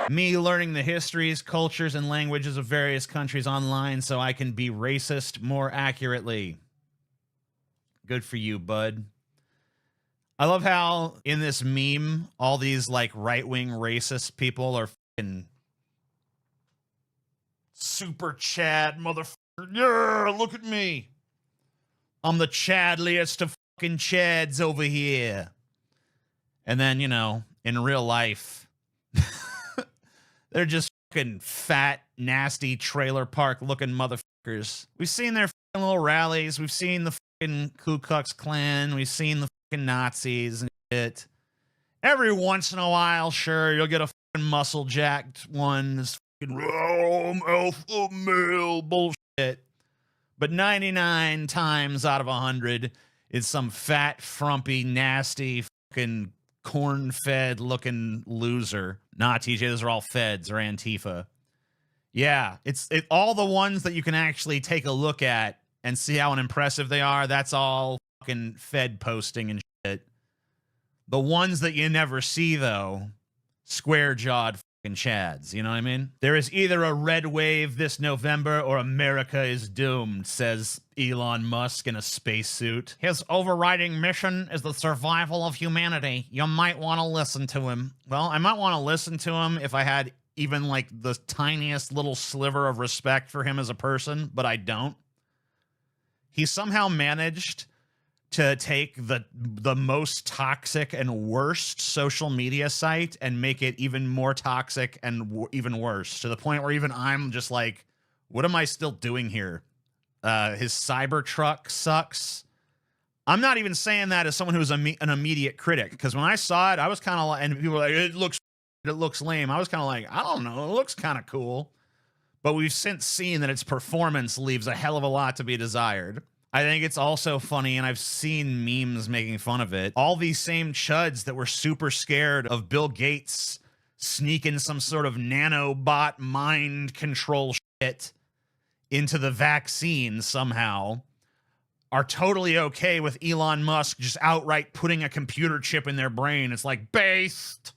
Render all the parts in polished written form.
Me learning the histories, cultures, and languages of various countries online so I can be racist more accurately. Good for you, bud. I love how in this meme, all these like right-wing racist people are fucking super Chad motherfucker. Yeah, look at me. I'm the Chadliest of fucking Chads over here. And then, you know, in real life, they're just fucking fat, nasty trailer park looking motherfuckers. We've seen their fucking little rallies. We've seen the fucking Ku Klux Klan. We've seen the fucking Nazis and shit. Every once in a while, sure, you'll get a fucking muscle jacked one. This fucking alpha male bullshit. But 99 times out of 100, it's some fat, frumpy, nasty, fucking corn-fed looking loser. Nah, TJ, those are all feds or Antifa. Yeah, it's all the ones that you can actually take a look at and see how impressive they are. That's all fucking fed posting and shit. The ones that you never see, though, square-jawed fucking Chads, you know what I mean? There is either a red wave this November or America is doomed, says Elon Musk in a spacesuit. His overriding mission is the survival of humanity. You might want to listen to him. Well, I might want to listen to him if I had even like the tiniest little sliver of respect for him as a person, but I don't. He somehow managed to take the most toxic and worst social media site and make it even more toxic and even worse, to the point where even I'm just like, what am I still doing here? His Cybertruck sucks. I'm not even saying that as someone who's an immediate critic, because when I saw it, I was kind of like, and people were like, it looks lame. I was kind of like, I don't know, it looks kind of cool. But we've since seen that its performance leaves a hell of a lot to be desired. I think it's also funny, and I've seen memes making fun of it. All these same chuds that were super scared of Bill Gates sneaking some sort of nanobot mind control shit into the vaccine somehow are totally okay with Elon Musk just outright putting a computer chip in their brain. It's like, based.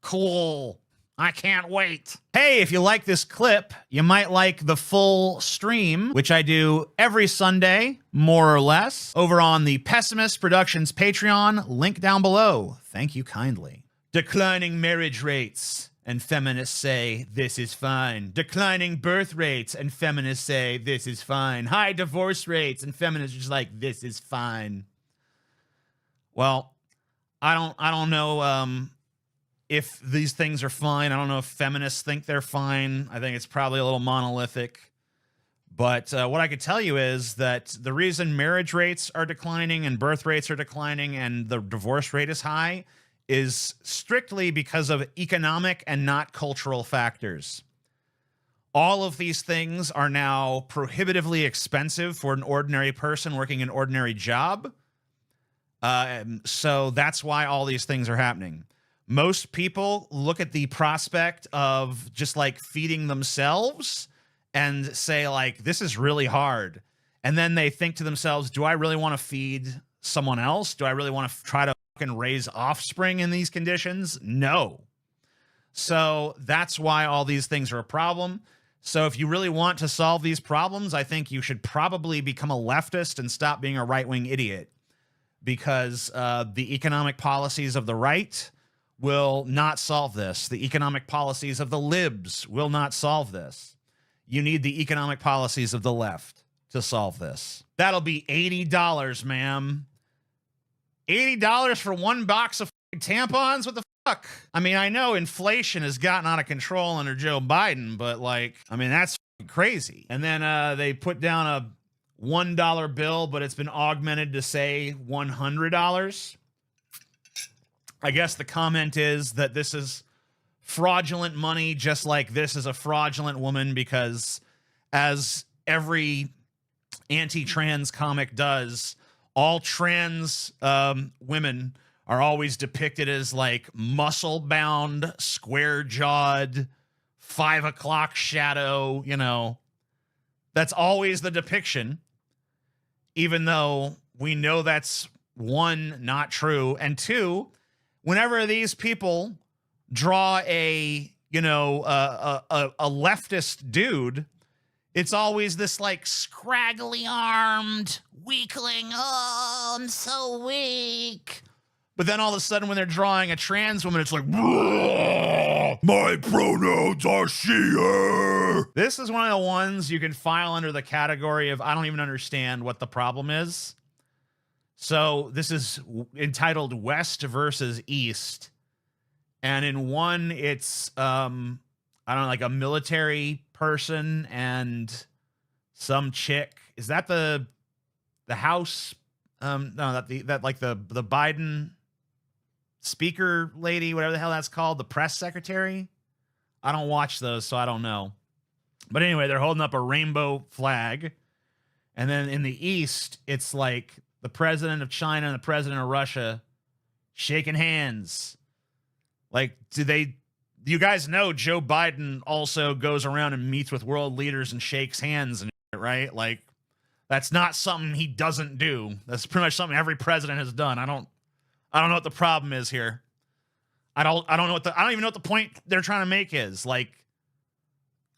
Cool. I can't wait. Hey, if you like this clip, you might like the full stream, which I do every Sunday, more or less, over on the Pessimist Productions Patreon, link down below. Thank you kindly. Declining marriage rates, and feminists say this is fine. Declining birth rates, and feminists say this is fine. High divorce rates, and feminists are just like, this is fine. Well, I don't know if these things are fine. I don't know if feminists think they're fine. I think it's probably a little monolithic. But what I could tell you is that the reason marriage rates are declining and birth rates are declining and the divorce rate is high is strictly because of economic and not cultural factors. All of these things are now prohibitively expensive for an ordinary person working an ordinary job. So that's why all these things are happening. Most people look at the prospect of just like feeding themselves and say like, this is really hard. And then they think to themselves, do I really want to feed someone else? Do I really want to try to fucking raise offspring in these conditions? No. So that's why all these things are a problem. So if you really want to solve these problems, I think you should probably become a leftist and stop being a right-wing idiot, because the economic policies of the right will not solve this. The economic policies of the libs will not solve this. You need the economic policies of the left to solve this. That'll be $80, ma'am. $80 for one box of tampons? What the fuck? I mean, I know inflation has gotten out of control under Joe Biden, but like, I mean, that's crazy. And then they put down a $1 bill, but it's been augmented to say $100. I guess the comment is that this is fraudulent money, just like this is a fraudulent woman, because as every anti-trans comic does, all trans women are always depicted as like muscle-bound, square-jawed, 5 o'clock shadow, you know. That's always the depiction, even though we know that's, one, not true, and two, whenever these people draw a, you know, a leftist dude, it's always this like scraggly armed weakling. Oh, I'm so weak. But then all of a sudden when they're drawing a trans woman, it's like, my pronouns are she, her. This is one of the ones you can file under the category of I don't even understand what the problem is. So this is entitled West versus East. And in one, it's, I don't know, like a military person and some chick. Is that the House? No, that like the Biden speaker lady, whatever the hell that's called, the press secretary. I don't watch those, so I don't know. But anyway, they're holding up a rainbow flag. And then in the East, it's like the president of China and the president of Russia shaking hands. Like, you guys know Joe Biden also goes around and meets with world leaders and shakes hands and shit, right? Like, that's not something he doesn't do. That's pretty much something every president has done. I don't know what the problem is here. I don't even know what the point they're trying to make is. Like,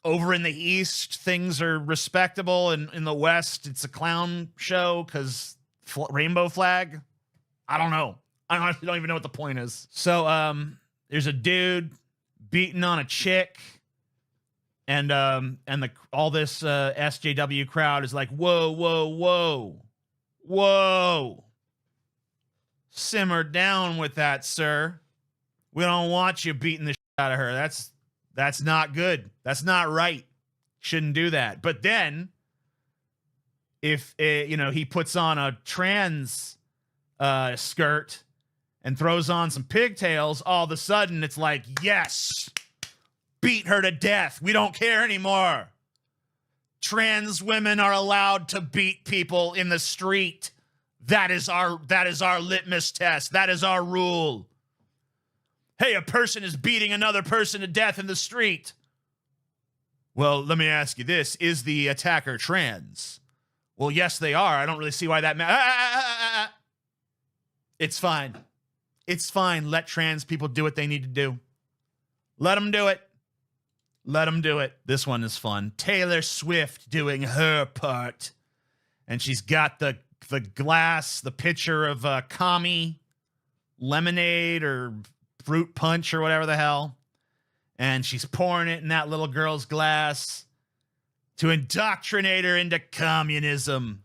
over in the East, things are respectable, and in the West, it's a clown show because rainbow flag. I don't know. I honestly don't even know what the point is. So, there's a dude beating on a chick, and all this SJW crowd is like, whoa, whoa, whoa, whoa. Simmer down with that, sir. We don't want you beating the shit out of her. That's not good. That's not right. Shouldn't do that. But then, if he puts on a trans skirt and throws on some pigtails, all of a sudden it's like, yes, beat her to death. We don't care anymore. Trans women are allowed to beat people in the street. That is our litmus test. That is our rule. Hey, a person is beating another person to death in the street. Well, let me ask you this. Is the attacker trans? Well, yes, they are. I don't really see why that matters. It's fine. It's fine. Let trans people do what they need to do. Let them do it. Let them do it. This one is fun. Taylor Swift doing her part. And she's got the glass, the pitcher of commie lemonade or fruit punch or whatever the hell. And she's pouring it in that little girl's glass to indoctrinate her into communism.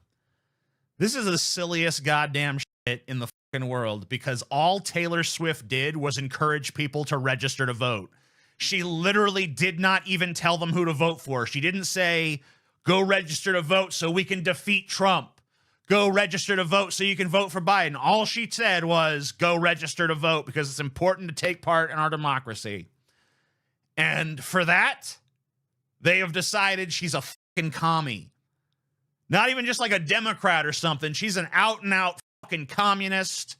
This is the silliest goddamn shit in the fucking world, because all Taylor Swift did was encourage people to register to vote. She literally did not even tell them who to vote for. She didn't say, go register to vote so we can defeat Trump. Go register to vote so you can vote for Biden. All she said was, go register to vote because it's important to take part in our democracy. And for that, they have decided she's a fucking commie. Not even just like a Democrat or something. She's an out-and-out fucking communist.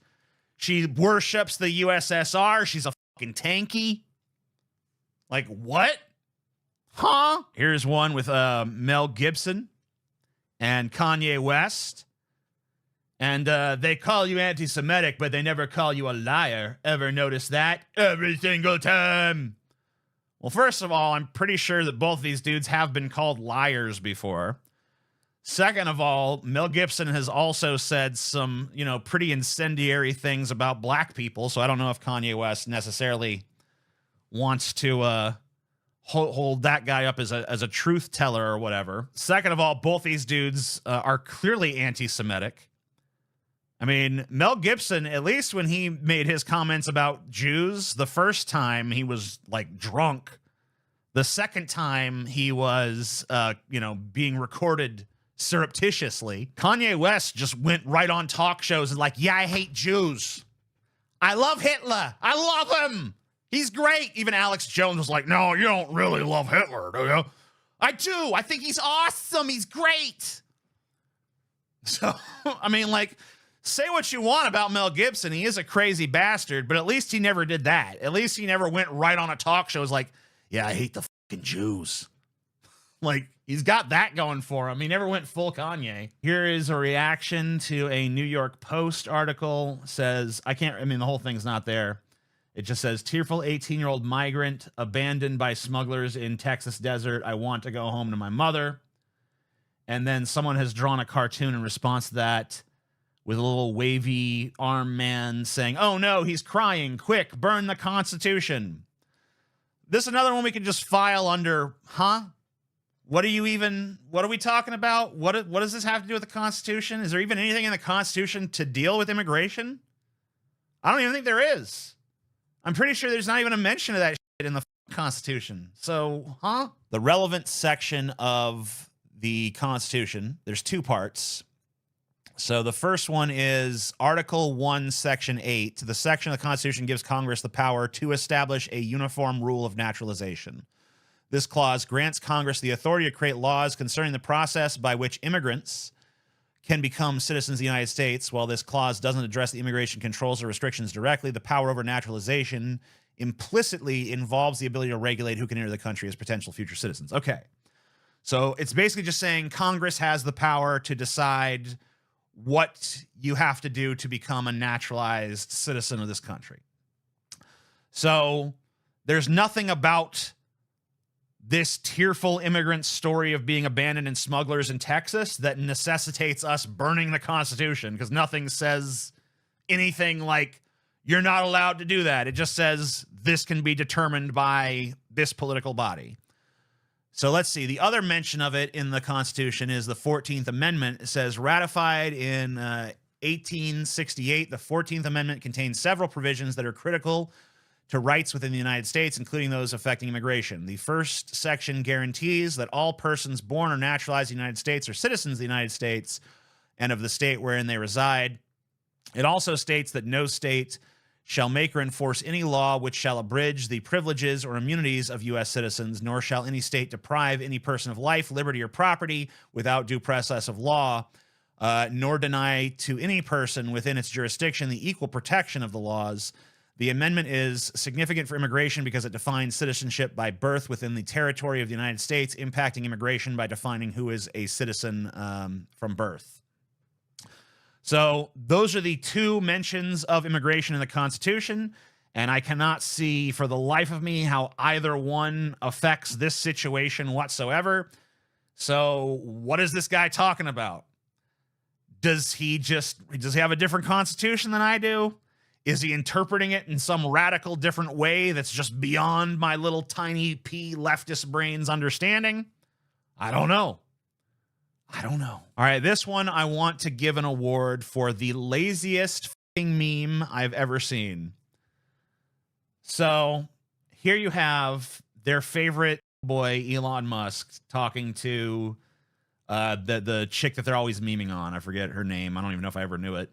She worships the USSR. She's a fucking tanky. Like, what? Huh? Here's one with Mel Gibson and Kanye West. And they call you anti-Semitic, but they never call you a liar. Ever notice that? Every single time. Well, first of all, I'm pretty sure that both these dudes have been called liars before. Second of all, Mel Gibson has also said some, pretty incendiary things about black people. So I don't know if Kanye West necessarily wants to hold that guy up as a truth teller or whatever. Second of all, both these dudes are clearly anti-Semitic. I mean, Mel Gibson, at least when he made his comments about Jews, the first time he was like drunk. The second time he was, being recorded surreptitiously. Kanye West just went right on talk shows and like, yeah, I hate Jews. I love Hitler. I love him. He's great. Even Alex Jones was like, no, you don't really love Hitler, do you? I do. I think he's awesome. He's great. So, I mean, like, say what you want about Mel Gibson. He is a crazy bastard, but at least he never did that. At least he never went right on a talk show. Was like, yeah, I hate the fucking Jews. Like, he's got that going for him. He never went full Kanye. Here is a reaction to a New York Post article. Says, the whole thing's not there. It just says, tearful 18-year-old migrant abandoned by smugglers in Texas desert. I want to go home to my mother. And then someone has drawn a cartoon in response to that with a little wavy arm man saying, oh no, he's crying. Quick, burn the Constitution. This is another one we can just file under, huh? What are we talking about? What does this have to do with the Constitution? Is there even anything in the Constitution to deal with immigration? I don't even think there is. I'm pretty sure there's not even a mention of that shit in the Constitution. So, huh? The relevant section of the Constitution, there's two parts. So the first one is Article 1, Section 8. The section of the Constitution gives Congress the power to establish a uniform rule of naturalization. This clause grants Congress the authority to create laws concerning the process by which immigrants can become citizens of the United States. While this clause doesn't address the immigration controls or restrictions directly, the power over naturalization implicitly involves the ability to regulate who can enter the country as potential future citizens. Okay. So it's basically just saying Congress has the power to decide what you have to do to become a naturalized citizen of this country. So there's nothing about this tearful immigrant story of being abandoned in smugglers in Texas that necessitates us burning the Constitution, because nothing says anything like you're not allowed to do that. It just says this can be determined by this political body. So let's see. The other mention of it in the Constitution is the 14th Amendment. It says ratified in 1868. The 14th Amendment contains several provisions that are critical to rights within the United States, including those affecting immigration. The first section guarantees that all persons born or naturalized in the United States are citizens of the United States and of the state wherein they reside. It also states that no state shall make or enforce any law which shall abridge the privileges or immunities of U.S. citizens, nor shall any state deprive any person of life, liberty, or property without due process of law, nor deny to any person within its jurisdiction the equal protection of the laws. The amendment is significant for immigration because it defines citizenship by birth within the territory of the United States, impacting immigration by defining who is a citizen from birth. So those are the two mentions of immigration in the Constitution, and I cannot see for the life of me how either one affects this situation whatsoever. So what is this guy talking about? Does he have a different Constitution than I do? Is he interpreting it in some radical different way that's just beyond my little tiny p leftist brain's understanding? I don't know. All right, this one I want to give an award for the laziest meme I've ever seen. So here you have their favorite boy, Elon Musk, talking to the chick that they're always memeing on. I forget her name. I don't even know if I ever knew it.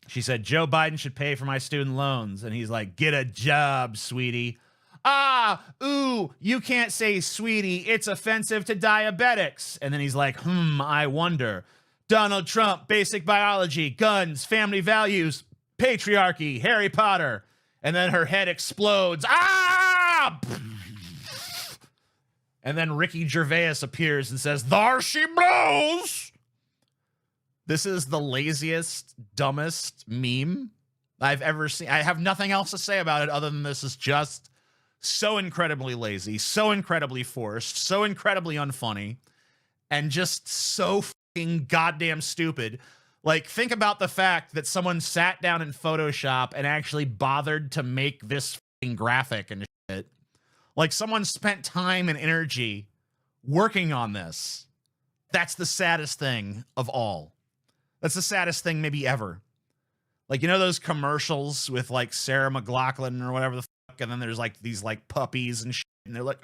She said, Joe Biden should pay for my student loans. And he's like, get a job, sweetie. You can't say sweetie. It's offensive to diabetics. And then he's like, I wonder. Donald Trump, basic biology, guns, family values, patriarchy, Harry Potter. And then her head explodes. And then Ricky Gervais appears and says, there she blows. This is the laziest, dumbest meme I've ever seen. I have nothing else to say about it other than this is just so incredibly lazy, so incredibly forced, so incredibly unfunny, and just so fucking goddamn stupid. Like, think about the fact that someone sat down in Photoshop and actually bothered to make this fucking graphic and shit. Like, someone spent time and energy working on this. That's the saddest thing of all. That's the saddest thing maybe ever. Like, you know those commercials with like Sarah McLachlan or whatever the fuck, and then there's like these like puppies and shit, and they're like,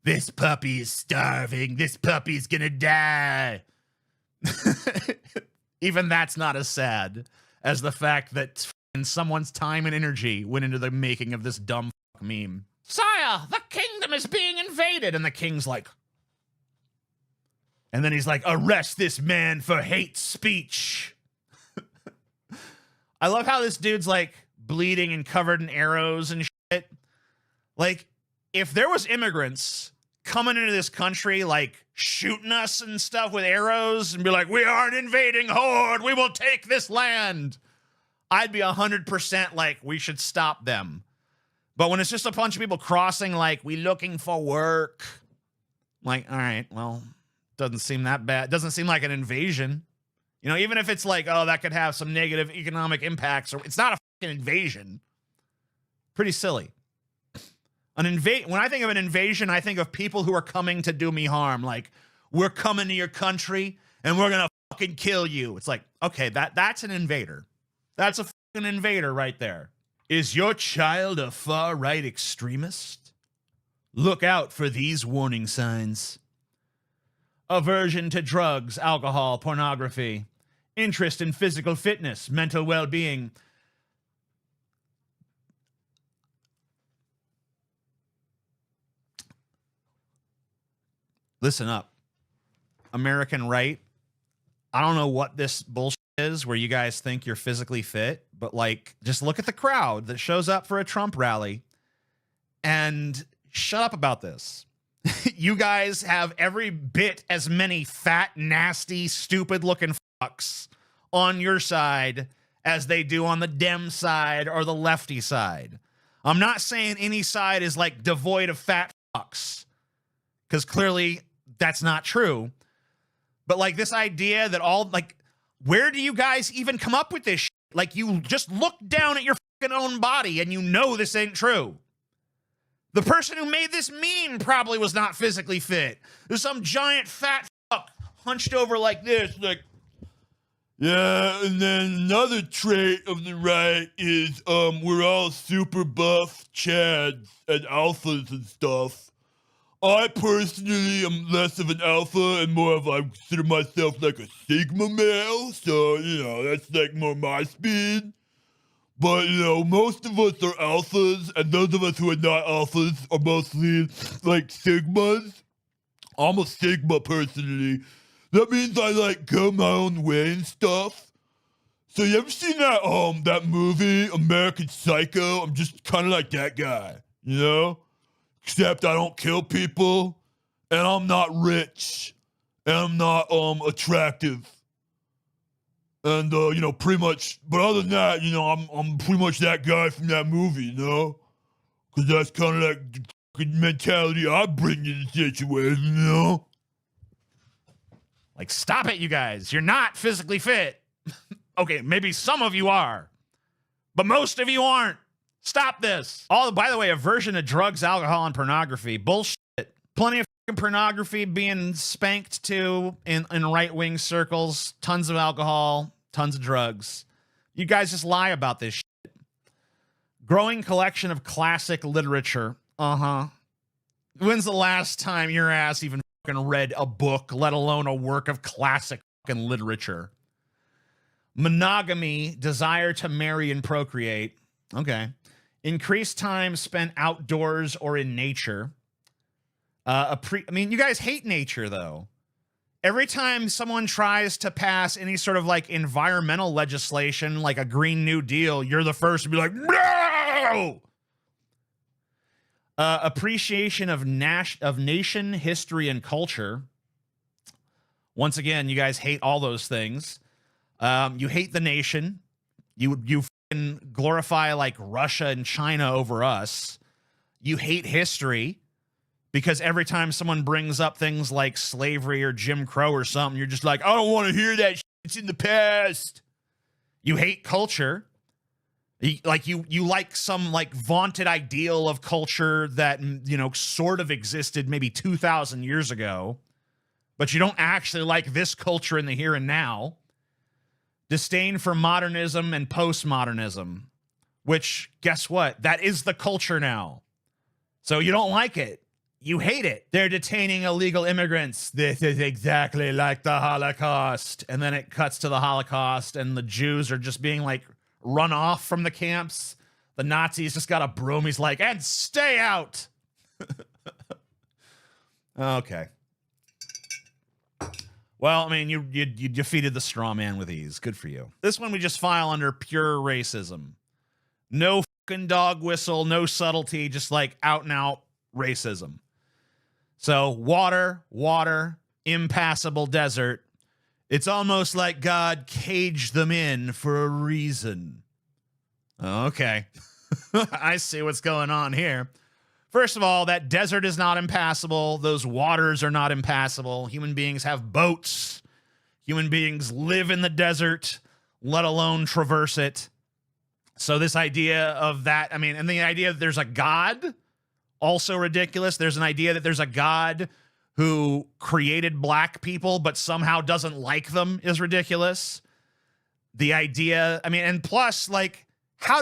this puppy is starving. This puppy's gonna die. Even that's not as sad as the fact that someone's time and energy went into the making of this dumb fuck meme. Sire, the kingdom is being invaded. And the king's like, and then he's like, arrest this man for hate speech. I love how this dude's like bleeding and covered in arrows and shit. Like, if there was immigrants coming into this country, like shooting us and stuff with arrows and be like, we are an invading horde, we will take this land, I'd be 100% like, we should stop them. But when it's just a bunch of people crossing, like, we looking for work, like, all right, well, doesn't seem that bad. Doesn't seem like an invasion. You know, even if it's like, oh, that could have some negative economic impacts, or it's not a fucking invasion. Pretty silly. When I think of an invasion, I think of people who are coming to do me harm. Like, we're coming to your country and we're gonna fucking kill you. It's like, okay, that's an invader. That's a fucking invader right there. Is your child a far-right extremist? Look out for these warning signs. Aversion to drugs, alcohol, pornography. Interest in physical fitness, mental well-being. Listen up. American right. I don't know what this bullshit is where you guys think you're physically fit, but like, just look at the crowd that shows up for a Trump rally and shut up about this. You guys have every bit as many fat, nasty, stupid looking fucks on your side as they do on the Dem side or the lefty side. I'm not saying any side is like devoid of fat fucks, because clearly that's not true. But like, this idea that where do you guys even come up with this shit? Like, you just look down at your fucking own body and you know this ain't true. The person who made this meme probably was not physically fit. There's some giant fat fuck hunched over like this, like, yeah, and then another trait of the right is we're all super buff chads and alphas and stuff. I personally am less of an alpha and more of, I consider myself like a sigma male, so, you know, that's like more my speed. But, you know, most of us are alphas, and those of us who are not alphas are mostly like sigmas. I'm a sigma personally. That means I like go my own way and stuff. So you ever seen that movie, American Psycho? I'm just kind of like that guy, you know? Except I don't kill people, and I'm not rich, and I'm not attractive, and you know, pretty much. But other than that, you know, I'm pretty much that guy from that movie, you know, because that's kind of like the mentality I bring to the situation, you know. Like, stop it, you guys! You're not physically fit. Okay, maybe some of you are, but most of you aren't. Stop this. By the way, aversion to drugs, alcohol, and pornography. Bullshit. Plenty of fucking pornography being spanked to in right-wing circles. Tons of alcohol, tons of drugs. You guys just lie about this shit. Growing collection of classic literature. When's the last time your ass even fucking read a book, let alone a work of classic fucking literature? Monogamy, desire to marry and procreate. Okay. Increased time spent outdoors or in nature. I mean, you guys hate nature, though. Every time someone tries to pass any sort of like environmental legislation, like a Green New Deal, you're the first to be like, no! Appreciation of nation, history, and culture. Once again, you guys hate all those things. You hate the nation. You glorify like Russia and China over us. You hate history because every time someone brings up things like slavery or Jim Crow or something, you're just like, I don't want to hear that shit. It's in the past. You hate culture. You like some like vaunted ideal of culture that, you know, sort of existed maybe 2,000 years ago, but you don't actually like this culture in the here and now. Disdain for modernism and postmodernism, which, guess what? That is the culture now. So you don't like it. You hate it. They're detaining illegal immigrants. This is exactly like the Holocaust. And then it cuts to the Holocaust, and the Jews are just being, like, run off from the camps. The Nazis just got a broom. He's like, and stay out. Okay. Well, I mean, you defeated the straw man with ease. Good for you. This one we just file under pure racism. No fucking dog whistle, no subtlety, just like out and out racism. So water, impassable desert. It's almost like God caged them in for a reason. Okay. I see what's going on here. First of all, that desert is not impassable. Those waters are not impassable. Human beings have boats. Human beings live in the desert, let alone traverse it. So this idea of that, I mean, and the idea that there's a God, also ridiculous. There's an idea that there's a God who created black people but somehow doesn't like them is ridiculous. The idea, I mean, and plus, like, how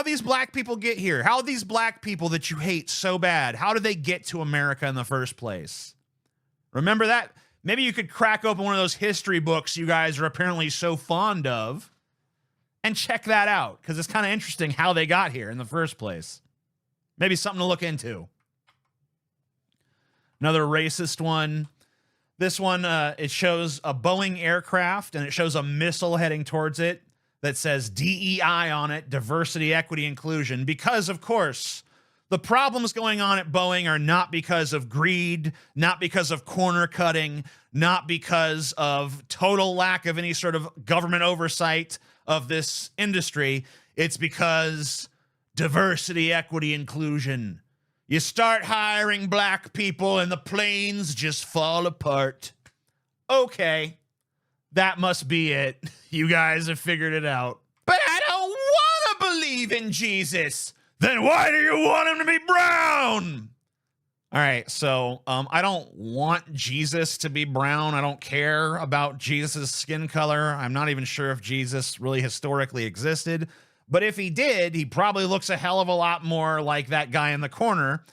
these black people get here? How these black people that you hate so bad, how did they get to America in the first place? Remember that? Maybe you could crack open one of those history books you guys are apparently so fond of and check that out, because it's kind of interesting how they got here in the first place. Maybe something to look into. Another racist one. This one, it shows a Boeing aircraft, and it shows a missile heading towards it that says DEI on it, diversity, equity, inclusion, because, of course, the problems going on at Boeing are not because of greed, not because of corner cutting, not because of total lack of any sort of government oversight of this industry. It's because diversity, equity, inclusion. You start hiring black people and the planes just fall apart. Okay, that must be it. You guys have figured it out. But I don't want to believe in Jesus. Then why do you want him to be brown? All right, so I don't want Jesus to be brown. I don't care about Jesus' skin color. I'm not even sure if Jesus really historically existed. But if he did, he probably looks a hell of a lot more like that guy in the corner,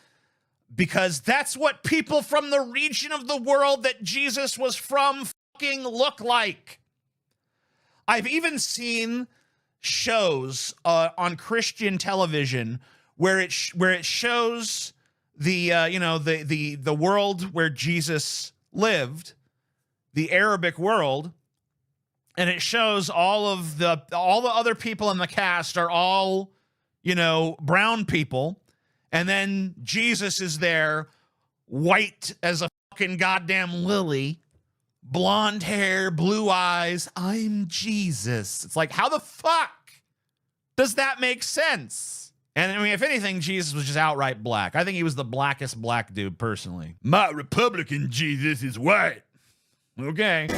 because that's what people from the region of the world that Jesus was from fucking look like. I've even seen shows on Christian television where it shows the the world where Jesus lived, the Arabic world, and it shows all the other people in the cast are all, brown people, and then Jesus is there, white as a fucking goddamn lily, blonde hair, blue eyes. I'm Jesus. It's like, how the fuck does that make sense? And I mean, if anything, Jesus was just outright black. I think he was the blackest black dude, personally. My Republican Jesus is white. Okay.